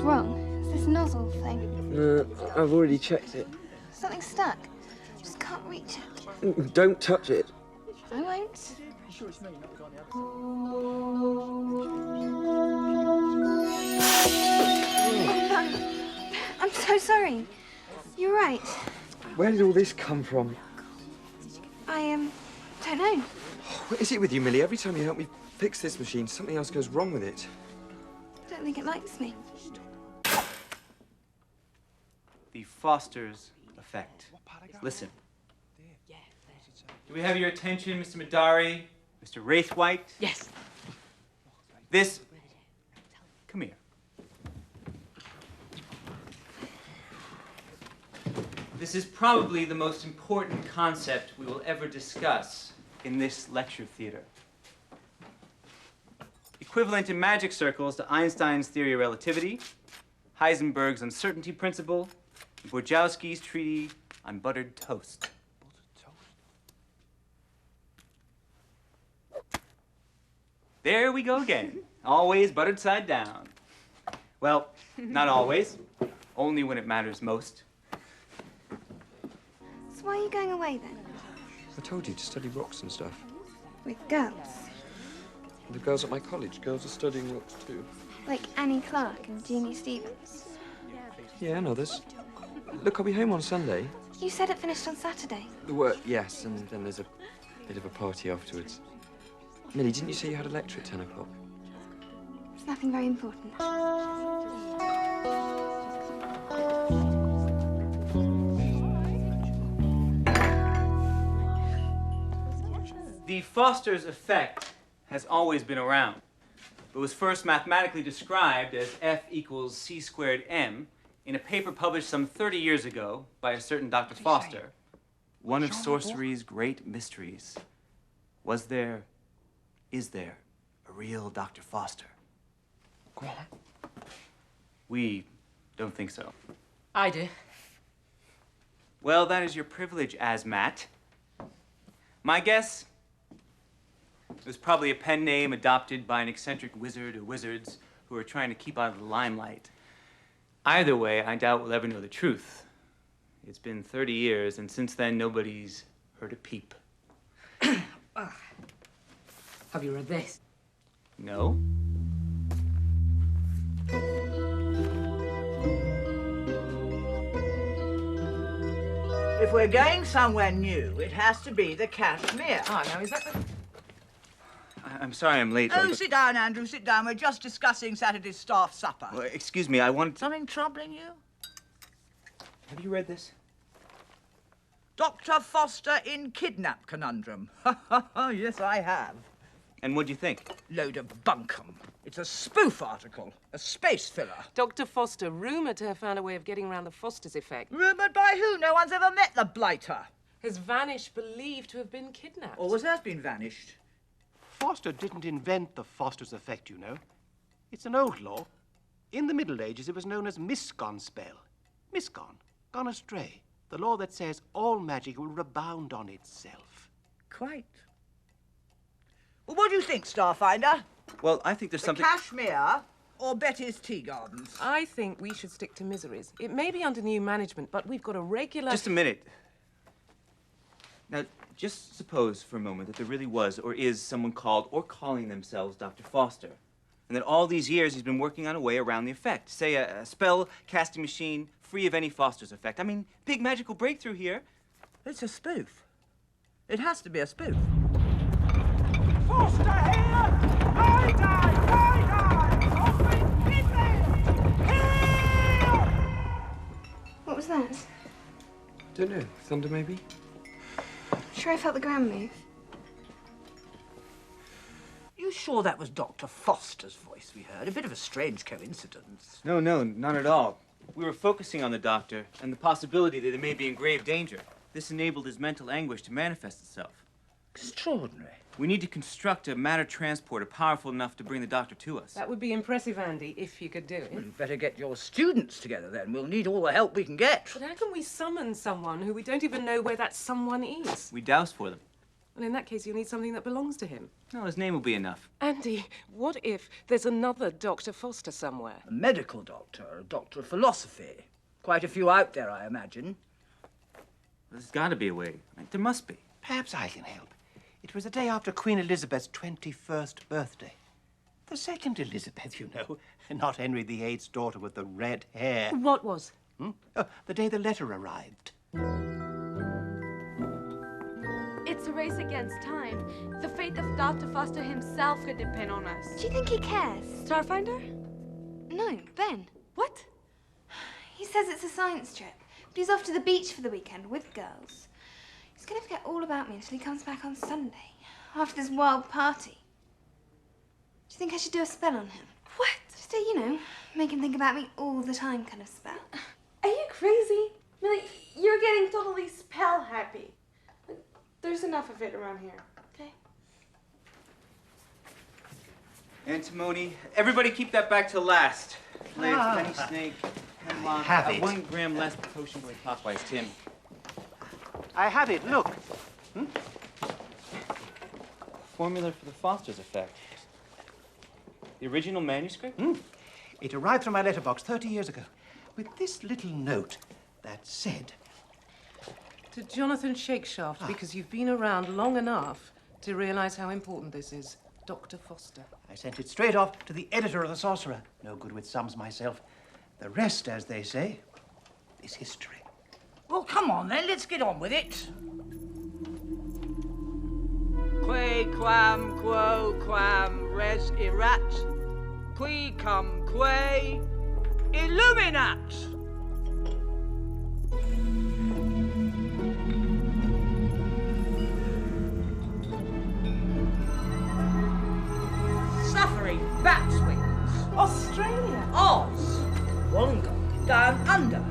wrong? Is this nozzle thing? I've already checked it. Something's stuck. Just can't reach it. Don't touch it. I won't. Oh, no. I'm so sorry. You're right. Where did all this come from? I don't know. What is it with you, Millie? Every time you help me fix this machine, something else goes wrong with it. I don't think it likes me. The Foster's effect. Listen. Do we have your attention, Mr. Madari? Mr. Wraithwhite? Yes. This... Come here. This is probably the most important concept we will ever discuss in this lecture theater. Equivalent in magic circles to Einstein's theory of relativity, Heisenberg's uncertainty principle, and Borjowski's treatise on buttered toast. There we go again. Always buttered side down. Well, not always. Only when it matters most. So why are you going away then? I told you to study rocks and stuff. With girls? The girls at my college, girls are studying rocks too. Like Annie Clark and Jeannie Stevens? Yeah, and others. Look, I'll be home on Sunday. You said it finished on Saturday. The work, yes, and then there's a bit of a party afterwards. Millie, didn't you say you had a lecture at 10 o'clock? It's nothing very important. The Foster's effect has always been around. It was first mathematically described as F equals C squared M in a paper published some 30 years ago by a certain Dr. Foster. One of sorcery's great mysteries. Was there, is there, a real Dr. Foster? Go on. We don't think so. I do. Well, that is your privilege, Asmat. My guess? It was probably a pen name adopted by an eccentric wizard or wizards who are trying to keep out of the limelight. Either way, I doubt we'll ever know the truth. It's been 30 years, and since then, nobody's heard a peep. Have you read this? No? If we're going somewhere new, it has to be the Kashmir. Oh, now is that the... I'm sorry I'm late. Oh, but... sit down, Andrew, sit down. We're just discussing Saturday's staff supper. Well, excuse me, I wanted... Something troubling you? Have you read this? Dr. Foster in Kidnap Conundrum. Yes, I have. And what'd you think? Load of bunkum. It's a spoof article, a space filler. Dr. Foster, rumoured to have found a way of getting around the Foster's effect. Rumoured by who? No one's ever met the blighter. Has vanished, believed to have been kidnapped. Always has been vanished. Foster didn't invent the Foster's effect, you know. It's an old law. In the Middle Ages, it was known as misgone spell. Misgone, gone astray. The law that says all magic will rebound on itself. Quite. Well, what do you think, Starfinder? Well, I think there's The something... Kashmir or Betty's Tea Gardens? I think we should stick to miseries. It may be under new management, but we've got a regular... Just a minute. Now, just suppose for a moment that there really was or is someone called or calling themselves Dr. Foster, and that all these years he's been working on a way around the effect. Say a spell casting machine free of any Foster's effect. I mean, big magical breakthrough here. It's a spoof. It has to be a spoof. Foster here! I die! Open Hitler! Here! What was that? Don't know. Thunder, maybe? Sure I felt the ground move. You sure that was Dr. Foster's voice we heard? A bit of a strange coincidence. No, not at all. We were focusing on the doctor and the possibility that he may be in grave danger. This enabled his mental anguish to manifest itself. Extraordinary. We need to construct a matter transporter powerful enough to bring the doctor to us. That would be impressive, Andy, if you could do it. Well, you'd better get your students together then. We'll need all the help we can get. But how can we summon someone who we don't even know where that someone is? We douse for them. Well, in that case, you'll need something that belongs to him. No, his name will be enough. Andy, what if there's another Dr. Foster somewhere? A medical doctor, a doctor of philosophy. Quite a few out there, I imagine. There's got to be a way. There must be. Perhaps I can help. It was the day after Queen Elizabeth's 21st birthday. The second Elizabeth, you know, not Henry VIII's daughter with the red hair. What was? Oh, the day the letter arrived. It's a race against time. The fate of Dr. Foster himself could depend on us. Do you think he cares? Starfinder? No, Ben. What? He says it's a science trip, but he's off to the beach for the weekend with girls. He's going to forget all about me until he comes back on Sunday, after this wild party. Do you think I should do a spell on him? What? Just a, you know, make him think about me all the time kind of spell. Are you crazy? Millie, you're getting totally spell happy. There's enough of it around here, okay? Antimony. Everybody keep that back to last. Layers, penny snake, hemlock. have it. 1 gram less potion going clockwise, Tim. I have it, look. Formula for the Foster's effect. The original manuscript? It arrived from my letterbox 30 years ago with this little note that said, To Jonathan Shakeshaft, because you've been around long enough to realize how important this is. Dr. Foster. I sent it straight off to the editor of The Sorcerer. No good with sums myself. The rest, as they say, is history. Well, come on then, let's get on with it. Que quam quo quam res erat, qui cum que illuminat. Suffering bat's wings. Australia. Oz. Wollongong. Down under.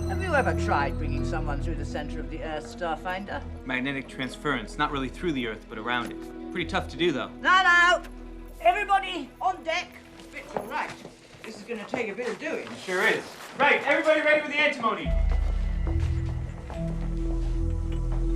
Have you ever tried bringing someone through the center of the Earth, Starfinder? Magnetic transference, not really through the Earth, but around it. Pretty tough to do, though. No. Everybody on deck. Fitz, all right. This is going to take a bit of doing. Sure is. Right, everybody ready with the antimony.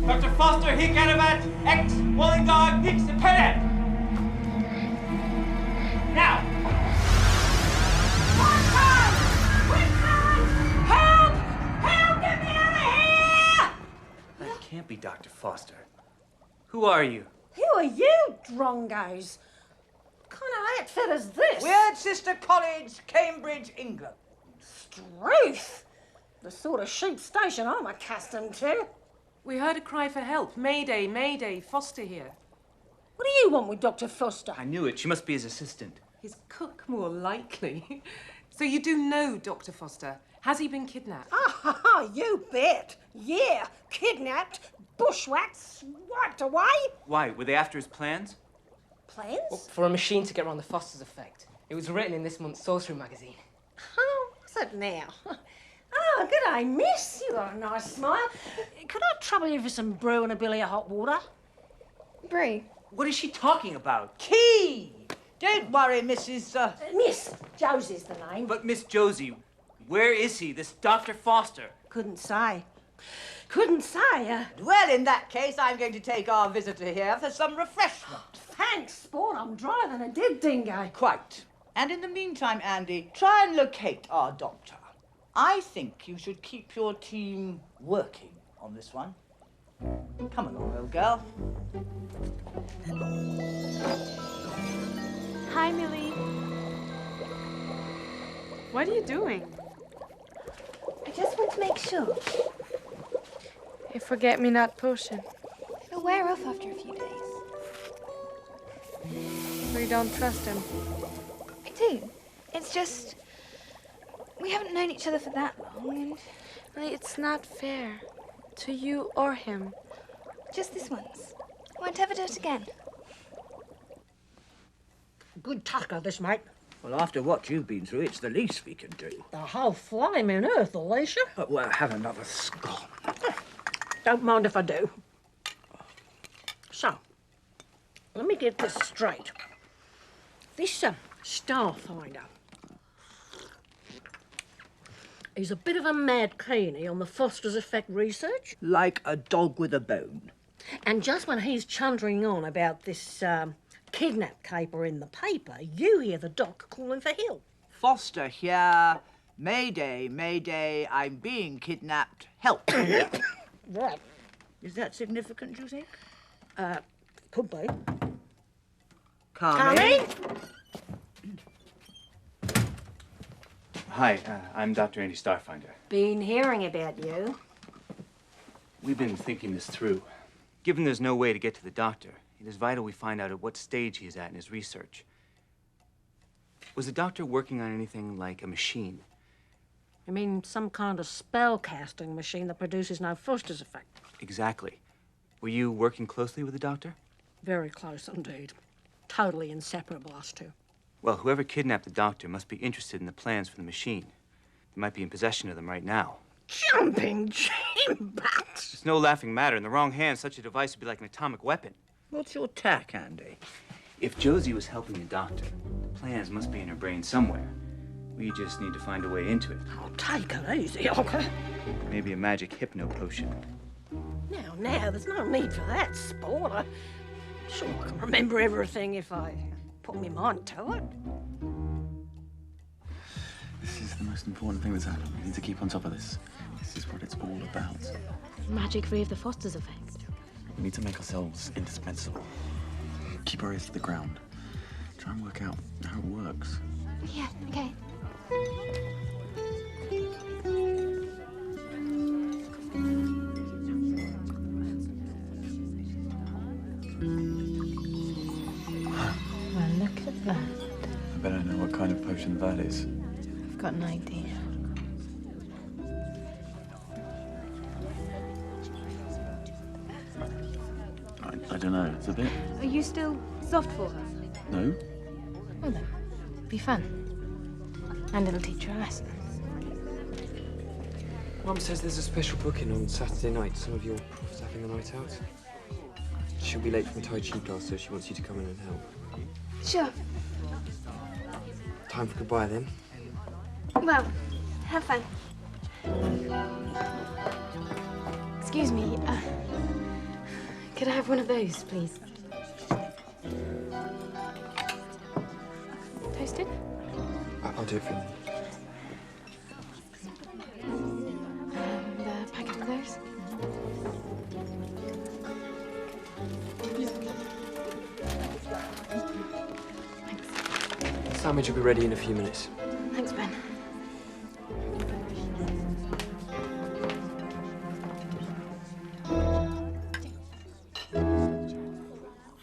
Dr. Foster, hic animat, ex Wollongong, hix impedet. Now. That can't be Dr. Foster. Who are you? Who are you, drongos? What kind of outfit is this? Weird Sister College, Cambridge, England. Struth! The sort of sheep station I'm accustomed to. We heard a cry for help. Mayday, Mayday, Foster here. What do you want with Dr. Foster? I knew it. She must be his assistant. His cook, more likely. So you do know Dr. Foster. Has he been kidnapped? Ah, you bet. Yeah, kidnapped, bushwhacked, swiped away. Why? Were they after his plans? Plans? For a machine to get around the Foster's effect. It was written in this month's Sorcery magazine. Oh, what's it now? Oh, good day, miss. You got a nice smile. Could I trouble you for some brew and a billy of hot water? Brie. What is she talking about? Key! Don't worry, Mrs. Miss, Josie's the name. But Miss Josie, where is he, this Dr. Foster? Couldn't say. Couldn't say. Well, in that case, I'm going to take our visitor here for some refreshment. Thanks, sport. I'm drier than a dead dingo. Quite. And in the meantime, Andy, try and locate our doctor. I think you should keep your team working on this one. Come along, old girl. Hi, Millie. What are you doing? I just want to make sure. A forget-me-not potion. It'll wear off after a few days. We don't trust him. I do. It's just... we haven't known each other for that long, and... Millie, it's not fair. To you or him. just this once. Won't ever do it again. Good tucker, this, mate. Well, after what you've been through, it's the least we can do. The whole flaming earth, Alicia. Well, have another scone. Don't mind if I do. So, let me get this straight. This Starfinder, he's a bit of a mad keeney on the Foster's effect research. Like a dog with a bone. And just when he's chuntering on about this kidnap caper in the paper, you hear the doc calling for help. Foster here. Mayday, mayday, I'm being kidnapped. Help. Right. Is that significant, do you think? Could be. Coming. Hi, I'm Dr. Andy Starfinder. Been hearing about you. We've been thinking this through. Given there's no way to get to the doctor, it is vital we find out at what stage he is at in his research. Was the doctor working on anything like a machine? You mean some kind of spell-casting machine that produces no Foster's effect? Exactly. Were you working closely with the doctor? Very close indeed. Totally inseparable, us two. Well, whoever kidnapped the doctor must be interested in the plans for the machine. They might be in possession of them right now. Jumping Jim-butts! It's no laughing matter. In the wrong hands, such a device would be like an atomic weapon. What's your tack, Andy? If Josie was helping the doctor, the plans must be in her brain somewhere. We just need to find a way into it. Oh, take it easy, okay? Maybe a magic hypno potion. Now, there's no need for that, sport. I'm sure I can remember everything if I put my mind to it. This is the most important thing that's happened. We need to keep on top of this. This is what it's all about. Magic free of the Foster's effect. We need to make ourselves indispensable. Keep our ears to the ground. Try and work out how it works. Yeah, okay. Well, look at that. I bet I know what kind of potion that is. I've got an idea. I don't know. It's a bit... Are you still soft for her? No? Well then, be fun. And it'll teach her a lesson. Mum says there's a special booking on Saturday night. Some of your profs having a night out. She'll be late from Tai Chi class, so she wants you to come in and help. Sure. Time for goodbye, then. Well, have fun. Excuse me, could I have one of those, please? Toasted? I'll do it for you. And a packet of those? Sandwich will be ready in a few minutes.